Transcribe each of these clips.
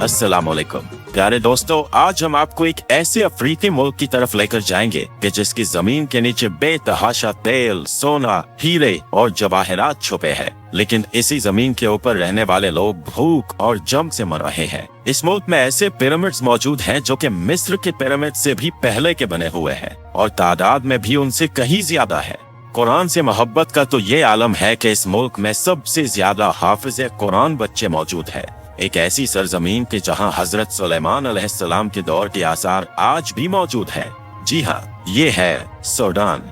अस्सलामुअलैकुम प्यारे दोस्तों, आज हम आपको एक ऐसे अफ्रीकी मुल्क की तरफ लेकर जाएंगे कि जिसकी जमीन के नीचे बेतहाशा तेल, सोना, हीरे और जवाहरात छुपे हैं, लेकिन इसी जमीन के ऊपर रहने वाले लोग भूख और जंग से मर रहे हैं। इस मुल्क में ऐसे पिरामिड्स मौजूद हैं जो कि मिस्र के पिरामिड से भी पहले के बने हुए हैं और तादाद में भी उनसे कहीं ज्यादा है। कुरान से मोहब्बत का तो ये आलम है कि इस मुल्क में सबसे ज्यादा हाफिज कुरान बच्चे मौजूद है। एक ऐसी सरजमीन के जहां हजरत सुलेमान अलैहिस्सलाम के दौर के आसार आज भी मौजूद है। जी हाँ, ये है सूडान।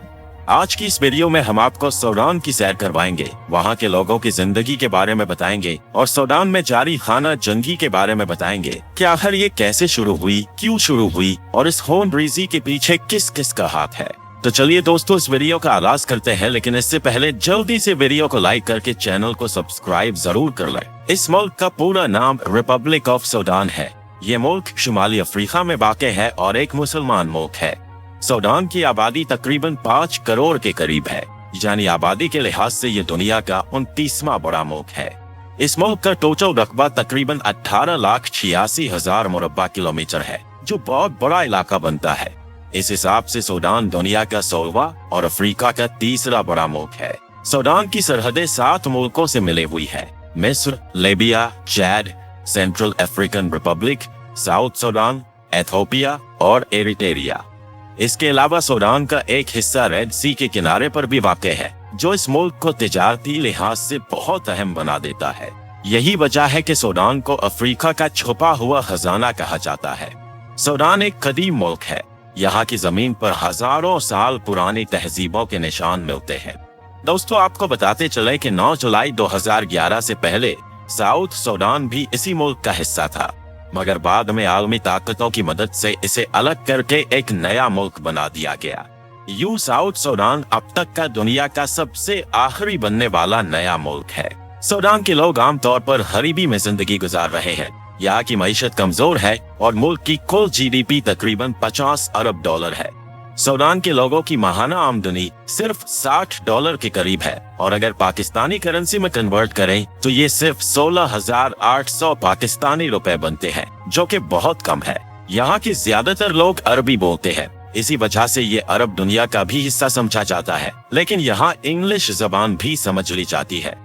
आज की इस वीडियो में हम आपको सूडान की सैर करवाएंगे, वहाँ के लोगों की जिंदगी के बारे में बताएंगे और सूडान में जारी खाना जंगी के बारे में बताएंगे कि आखिर ये कैसे शुरू हुई, क्यों शुरू हुई और इस खून रेज़ी के पीछे किस किस का हाथ है। तो चलिए दोस्तों, इस वीडियो का आगाज करते हैं, लेकिन इससे पहले जल्दी से वीडियो को लाइक करके चैनल को सब्सक्राइब जरूर कर लें। इस मुल्क का पूरा नाम रिपब्लिक ऑफ सूडान है। ये मुल्क शुमाली अफ्रीका में वाक़े है और एक मुसलमान मुल्क है। सूडान की आबादी तकरीबन 5 करोड़ के करीब है, यानी आबादी के लिहाज से ये दुनिया का 29वां बड़ा मुल्क है। इस मुल्क का टोटल रकबा तकरीबन 18,86,000 मुरब्बा किलोमीटर है, जो बहुत बड़ा इलाका बनता है। इस हिसाब से सूडान दुनिया का 16वां और अफ्रीका का 3रा बड़ा मुल्क है। सूडान की सरहदें 7 मुल्कों से मिली हुई है: मिस्र, Libya, Chad, central African Republic, south Sudan, Ethiopia और एरिट्रिया। इसके अलावा सूडान का एक हिस्सा रेड सी के किनारे पर भी वाक़ है, जो इस मुल्क को तिजारती लिहाज से बहुत अहम बना देता है। यही वजह है कि सूडान को अफ्रीका का छुपा हुआ खजाना कहा जाता है। सूडान एक कदीम मुल्क है। यहाँ की जमीन पर हजारों साल पुरानी तहजीबों के निशान मिलते हैं। दोस्तों, आपको बताते चले कि 9 जुलाई 2011 से पहले साउथ सूडान भी इसी मुल्क का हिस्सा था, मगर बाद में आलमी ताकतों की मदद से इसे अलग करके एक नया मुल्क बना दिया गया। यूं साउथ सूडान अब तक का दुनिया का सबसे आखिरी बनने वाला नया मुल्क है। सूडान के लोग आमतौर पर गरीबी में जिंदगी गुजार रहे हैं। यहाँ की मईशत कमजोर है और मुल्क की कुल जीडीपी तकरीबन 50 अरब डॉलर है। सूडान के लोगों की माहाना आमदनी सिर्फ $60 के करीब है और अगर पाकिस्तानी करेंसी में कन्वर्ट करें तो ये सिर्फ 16,800 पाकिस्तानी रुपए बनते हैं, जो कि बहुत कम है। यहाँ के ज्यादातर लोग अरबी बोलते हैं, इसी वजह से ये अरब दुनिया का भी हिस्सा समझा जाता है, लेकिन यहाँ इंग्लिश जबान भी समझ ली जाती है।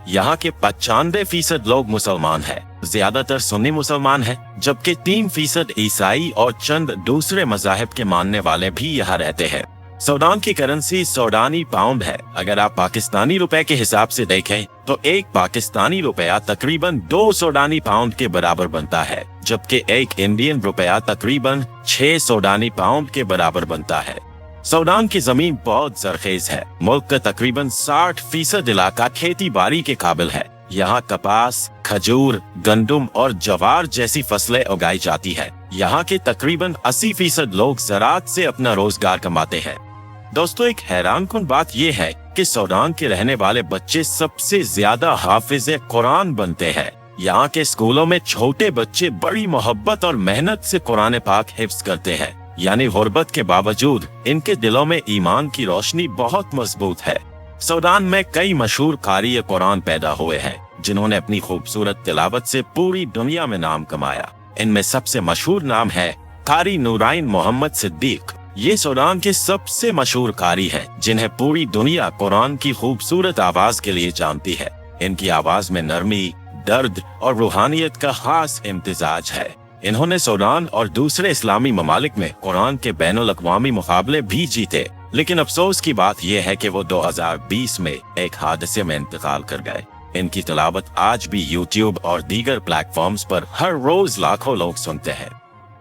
यहाँ के 95% लोग मुसलमान हैं, ज्यादातर सुन्नी मुसलमान हैं, जबकि 3% ईसाई और चंद दूसरे मज़ाहिब के मानने वाले भी यहाँ रहते हैं। सूडान की करेंसी सूडानी पाउंड है। अगर आप पाकिस्तानी रुपए के हिसाब से देखें तो एक पाकिस्तानी रुपया तकरीबन 2 सूडानी पाउंड के बराबर बनता है, जबकि एक इंडियन रुपया तकरीबन 6 सूडानी पाउंड के बराबर बनता है। सूडान की जमीन बहुत जरखेज है। मुल्क का तकरीबन 60% इलाका खेती बाड़ी के काबिल है। यहाँ कपास, खजूर, गंदुम और जवार जैसी फसलें उगाई जाती है। यहाँ के तकरीबन 80% लोग ज़राअत से अपना रोजगार कमाते हैं। दोस्तों, एक हैरानकुन बात यह है कि सूडान के रहने वाले बच्चे सबसे ज्यादा हाफिज कुरान बनते हैं। यहाँ के स्कूलों में छोटे बच्चे बड़ी मोहब्बत और मेहनत से कुरान पाक हिफ्ज करते हैं, यानी गुर्बत के बावजूद इनके दिलों में ईमान की रोशनी बहुत मजबूत है। सूडान में कई मशहूर कारी कुरान पैदा हुए हैं, जिन्होंने अपनी खूबसूरत तिलावत से पूरी दुनिया में नाम कमाया। इनमें सबसे मशहूर नाम है कारी नूराइन मोहम्मद सिद्दीक। ये सूडान के सबसे मशहूर कारी हैं, जिन्हें पूरी दुनिया कुरान की खूबसूरत आवाज के लिए जानती है। इनकी आवाज में नरमी, दर्द और रूहानियत का खास इम्तिजाज है। इन्होंने सूडान और दूसरे इस्लामी ममालिक में कुरान के बैनुल अक़वामी मुकाबले भी जीते, लेकिन अफसोस की बात यह है कि वो 2020 में एक हादसे में इंतकाल कर गए। इनकी तिलावत आज भी यूट्यूब और दीगर प्लेटफॉर्म्स पर हर रोज लाखों लोग सुनते हैं।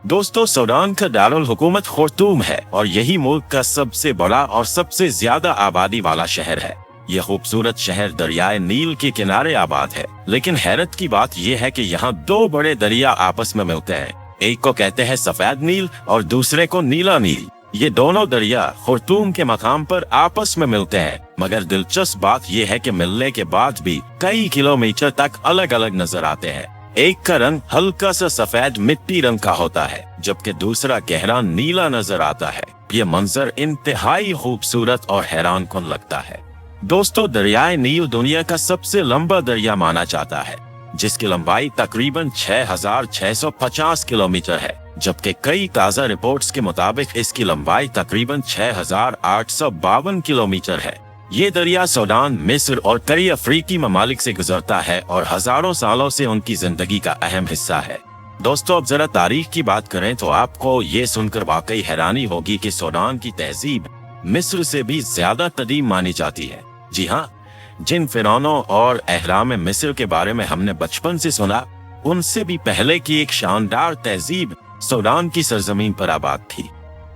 दोस्तों, सूडान का दारुल हुकूमत खार्तूम है और यही मुल्क का सबसे बड़ा और सबसे ज्यादा आबादी वाला शहर है। यह खूबसूरत शहर दरियाए नील के किनारे आबाद है, लेकिन हैरत की बात यह है कि यहाँ 2 बड़े दरिया आपस में मिलते हैं। एक को कहते हैं सफेद नील और दूसरे को नीला नील। ये दोनों दरिया खार्तूम के मकाम पर आपस में मिलते हैं, मगर दिलचस्प बात यह है कि मिलने के बाद भी कई किलोमीटर तक अलग अलग नजर आते हैं। एक का रंग हल्का सा सफेद मिट्टी रंग का होता है, जबकि दूसरा गहरा नीला नजर आता है। ये मंजर इंतहाई खूबसूरत और हैरानकुन लगता है। दोस्तों, दरियाए नील दुनिया का सबसे लंबा दरिया माना जाता है। जिसकी लंबाई तकरीबन 6,650 किलोमीटर है, जबकि कई ताज़ा रिपोर्ट्स के मुताबिक इसकी लंबाई तकरीबन 6,852 किलोमीटर है। ये दरिया सूडान, मिस्र और कई अफ्रीकी ममालिक से गुजरता है और हजारों सालों से उनकी जिंदगी का अहम हिस्सा है। दोस्तों, अब जरा तारीख की बात करें तो आपको ये सुनकर वाकई हैरानी होगी कि सूडान की तहजीब मिस्र से भी ज्यादा कदीम मानी जाती है। जी हाँ, जिन फिरौनों और अहराम मिस्र के बारे में हमने बचपन से सुना, उनसे भी पहले की एक शानदार तहजीब सूडान की सरजमीन पर आबाद थी।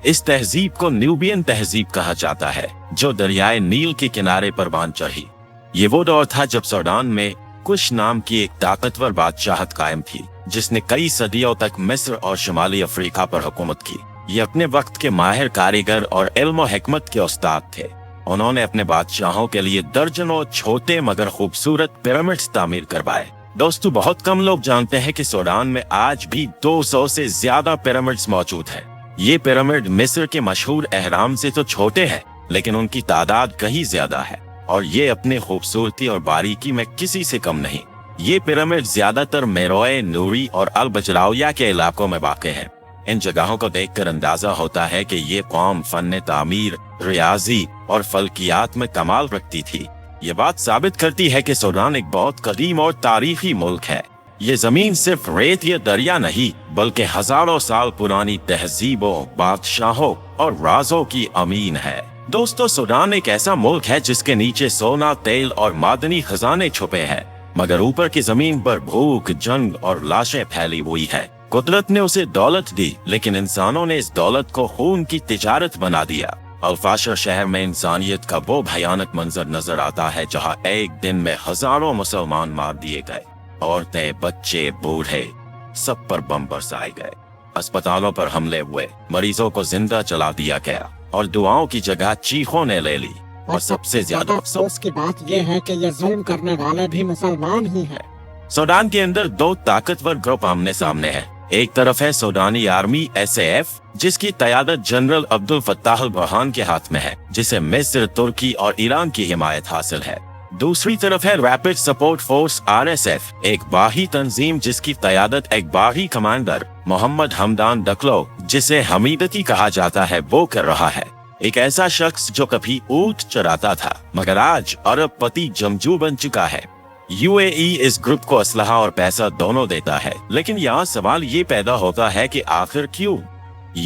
इस तहजीब को न्यूबियन तहजीब कहा जाता है, जो दरियाए नील के किनारे पर बांध चढ़ी। ये वो दौर था जब सूडान में कुश नाम की एक ताकतवर बादशाहत कायम थी, जिसने कई सदियों तक मिस्र और शुमाली अफ्रीका पर हुकूमत की। ये अपने वक्त के माहिर कारीगर और इल्म हिकमत के उस्ताद थे। उन्होंने अपने बादशाहों के लिए दर्जनों छोटे मगर खूबसूरत पिरामिड्स तामीर करवाए। दोस्तों, बहुत कम लोग जानते हैं कि सूडान में आज भी 200 से ज्यादा पिरामिड्स मौजूद हैं। ये पिरामिड मिस्र के मशहूर अहराम से तो छोटे हैं, लेकिन उनकी तादाद कहीं ज्यादा है और ये अपनी खूबसूरती और बारीकी में किसी से कम नहीं। ये पिरामिड ज्यादातर मेरोए, नूरी और अल बजराविया के इलाकों में वाक़ हैं। इन जगहों को देखकर अंदाजा होता है कि ये कौम फन तामीर, रियाजी और फल्कियात में कमाल रखती थी। ये बात साबित करती है कि सूडान एक बहुत कदीम और तारीखी मुल्क है। ये जमीन सिर्फ रेत या दरिया नहीं, बल्कि हजारों साल पुरानी तहजीबों, बादशाहों और राजों की अमीन है। दोस्तों, सूडान एक ऐसा मुल्क है जिसके नीचे सोना, तेल और मादनी खजाने छुपे हैं, मगर ऊपर की जमीन पर भूख, जंग और लाशें फैली हुई है। कुदरत ने उसे दौलत दी, लेकिन इंसानों ने इस दौलत को खून की तिजारत बना दिया। अल-फाशर शहर में इंसानियत का वो भयानक मंजर नजर आता है जहाँ एक दिन में हजारों मुसलमान मार दिए गए। औरतें, बच्चे, बूढ़े, सब पर बम बरसाए गए। अस्पतालों पर हमले हुए, मरीजों को जिंदा जला दिया गया और दुआओं की जगह चीखों ने ले ली। और सबसे ज्यादा अफसोस की बात यह है कि ये जुल्म करने वाले भी मुसलमान ही हैं। सूडान के अंदर दो ताकतवर ग्रुप आमने सामने हैं। एक तरफ है सूडानी आर्मी SAF, जिसकी क़यादत general Abdul Fattah al Burhan के हाथ में है, जिसे मिस्र, तुर्की और ईरान की हिमायत हासिल है। दूसरी तरफ है रैपिड सपोर्ट फोर्स RSF, एक बाही तंजीम जिसकी क़यादत एक बाही कमांडर मोहम्मद हमदान डकलो, जिसे हमीदती कहा जाता है, वो कर रहा है। एक ऐसा शख्स जो कभी ऊंट चराता था मगर आज अरबपति जमजू बन चुका है। UAE इस ग्रुप को असलहा और पैसा दोनों देता है, लेकिन यहाँ सवाल ये पैदा होता है कि आखिर क्यों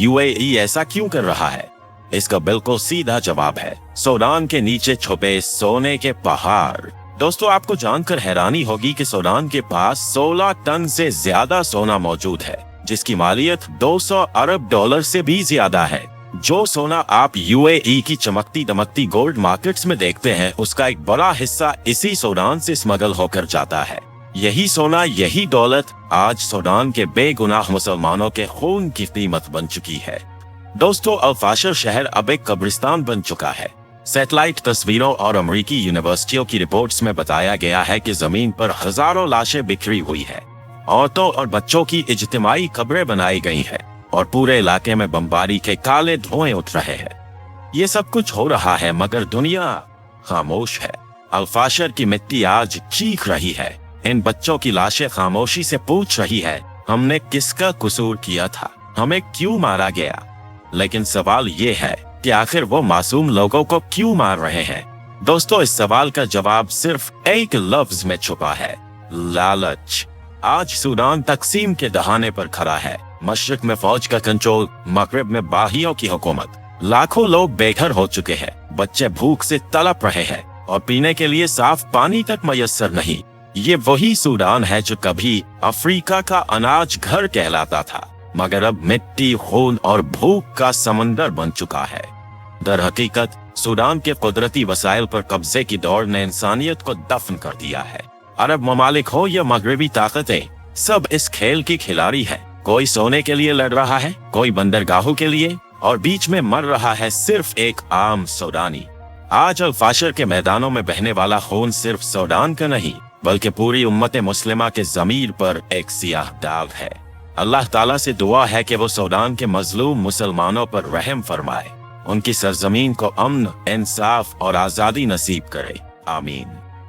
UAE ऐसा क्यों कर रहा है? इसका बिल्कुल सीधा जवाब है सूडान के नीचे छुपे सोने के पहाड़। दोस्तों, आपको जानकर हैरानी होगी कि सूडान के पास 16 टन से ज्यादा सोना मौजूद है, जिसकी मालियत 200 अरब डॉलर से भी ज्यादा है। जो सोना आप UAE की चमकती दमकती गोल्ड मार्केट्स में देखते हैं, उसका एक बड़ा हिस्सा इसी सूडान से स्मगल होकर जाता है। यही सोना, यही दौलत आज सूडान के बेगुनाह मुसलमानों के खून की कीमत बन चुकी है। दोस्तों, अल-फाशर शहर अब एक कब्रिस्तान बन चुका है। सैटेलाइट तस्वीरों और अमेरिकी यूनिवर्सिटियों की रिपोर्ट्स में बताया गया है कि जमीन पर हजारों लाशें बिखरी हुई है। औरतों और बच्चों की इज्तिमाई कब्रें बनाई गई हैं और पूरे इलाके में बमबारी के काले धुएं उठ रहे हैं। ये सब कुछ हो रहा है मगर दुनिया खामोश है। अल-फाशर की मिट्टी आज चीख रही है। इन बच्चों की लाशें खामोशी से पूछ रही है, हमने किसका कसूर किया था? हमें क्यों मारा गया? लेकिन सवाल ये है कि आखिर वो मासूम लोगों को क्यों मार रहे हैं? दोस्तों, इस सवाल का जवाब सिर्फ एक लफ्ज में छुपा है, लालच। आज सूडान तकसीम के दहाने पर खड़ा है। मशरिक में फौज का कंट्रोल, मगरिब में बाहियों की हुकूमत। लाखों लोग बेघर हो चुके हैं, बच्चे भूख से तड़प रहे हैं और पीने के लिए साफ पानी तक मयस्सर नहीं। ये वही सूडान है जो कभी अफ्रीका का अनाज घर कहलाता था, मगर अब मिट्टी, खून और भूख का समंदर बन चुका है। दर हकीकत सूडान के कुदरती वसाइल पर कब्जे की दौड़ ने इंसानियत को दफन कर दिया है। अरब ममालिक हो या मगरबी ताकतें, सब इस खेल की खिलाड़ी है। कोई सोने के लिए लड़ रहा है, कोई बंदरगाहों के लिए, और बीच में मर रहा है सिर्फ एक आम सूडानी। आज अल-फाशर के मैदानों में बहने वाला खून सिर्फ सूडान का नहीं, बल्कि पूरी उम्मत मुस्लिमा के ज़मीर पर एक सियाह दाग है। अल्लाह ताला से दुआ है कि वो सूडान के मजलूम मुसलमानों पर रहम फरमाए, उनकी सरजमीन को अमन, इंसाफ और आजादी नसीब करे। आमीन।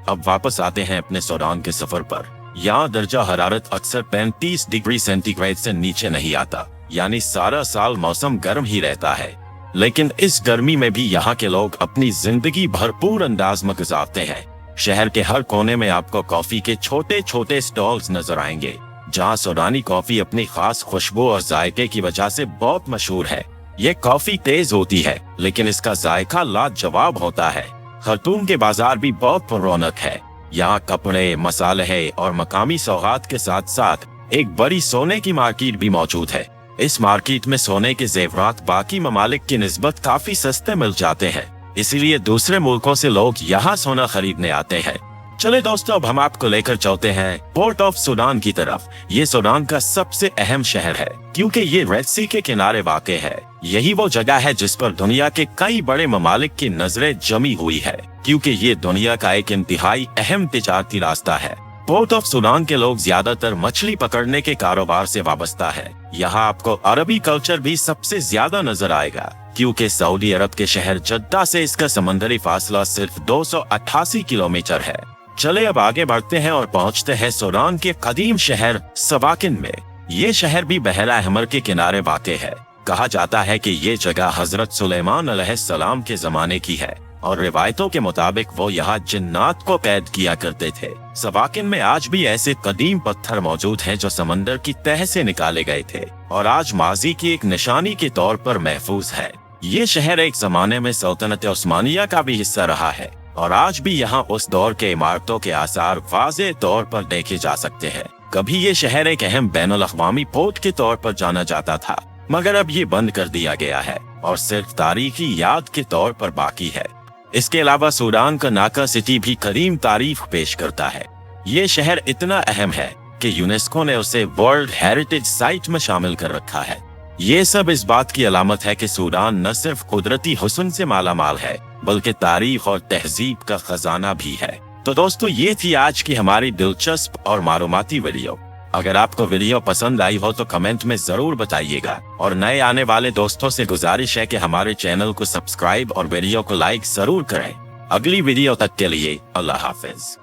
अब वापस आते हैं अपने सूडान के सफर पर। यहाँ दर्जा हरारत अक्सर 35 डिग्री सेंटीग्रेड से नीचे नहीं आता, यानी सारा साल मौसम गर्म ही रहता है। लेकिन इस गर्मी में भी यहाँ के लोग अपनी जिंदगी भरपूर अंदाज में गुजारते हैं। शहर के हर कोने में आपको कॉफी के छोटे छोटे स्टॉल्स नजर आएंगे, जहाँ सूडानी कॉफी अपनी खास खुशबू और जायके की वजह से बहुत मशहूर है। ये कॉफी तेज होती है, लेकिन इसका जायका लाजवाब होता है। खर्तूम के बाजार भी बहुत रौनक है। यहाँ कपड़े, मसाले और मकामी सौगात के साथ साथ एक बड़ी सोने की मार्केट भी मौजूद है। इस मार्केट में सोने के जेवरात बाकी ममालिक की निस्बत काफी सस्ते मिल जाते हैं, इसीलिए दूसरे मुल्कों से लोग यहाँ सोना खरीदने आते हैं। चले दोस्तों, अब हम आपको लेकर चलते हैं पोर्ट ऑफ सूडान की तरफ। ये सूडान का सबसे अहम शहर है, क्योंकि ये रेड सी के किनारे वाक़ है। यही वो जगह है जिस पर दुनिया के कई बड़े ममालिक की नजरें जमी हुई है, क्योंकि ये दुनिया का एक इंतहाई अहम तिजारती रास्ता है। पोर्ट ऑफ सूडान के लोग ज्यादातर मछली पकड़ने के कारोबार से वाबस्ता है। यहाँ आपको अरबी कल्चर भी सबसे ज्यादा नजर आएगा, क्योंकि सऊदी अरब के शहर जद्दा से इसका समंदरी फासला सिर्फ 288 किलोमीटर है। चले अब आगे बढ़ते हैं और पहुँचते हैं सूडान के कदीम शहर सवाकिन में। ये शहर भी बहरा अहमर के किनारे वाक़ है। कहा जाता है कि ये जगह हजरत सुलेमान अलैहिस्सलाम के जमाने की है और रिवायतों के मुताबिक वो यहाँ जिन्नात को कैद किया करते थे। सवाकिन में आज भी ऐसे कदीम पत्थर मौजूद हैं जो समंदर की तह से निकाले गए थे और आज माजी की एक निशानी के तौर पर महफूज है। ये शहर एक जमाने में सल्तनत उस्मानिया का भी हिस्सा रहा है और आज भी यहाँ उस दौर के इमारतों के आसार वाज़े तौर पर देखे जा सकते हैं। कभी ये शहर एक अहम बैनुल अक़वामी पोर्ट के तौर पर जाना जाता था, मगर अब ये बंद कर दिया गया है और सिर्फ तारीखी याद के तौर पर बाकी है। इसके अलावा सूडान का नाका सिटी भी करीम तारीख पेश करता है। ये शहर इतना अहम है कि यूनेस्को ने उसे वर्ल्ड हेरिटेज साइट में शामिल कर रखा है। ये सब इस बात की अलामत है कि सूडान न सिर्फ कुदरती हुस्न से मालामाल है, बल्कि तारीख और तहजीब का खजाना भी है। तो दोस्तों, ये थी आज की हमारी दिलचस्प और मालूमाती वीडियो। अगर आपको वीडियो पसंद आई हो तो कमेंट में जरूर बताइएगा और नए आने वाले दोस्तों से गुजारिश है कि हमारे चैनल को सब्सक्राइब और वीडियो को लाइक जरूर करें। अगली वीडियो तक के लिए अल्लाह हाफिज।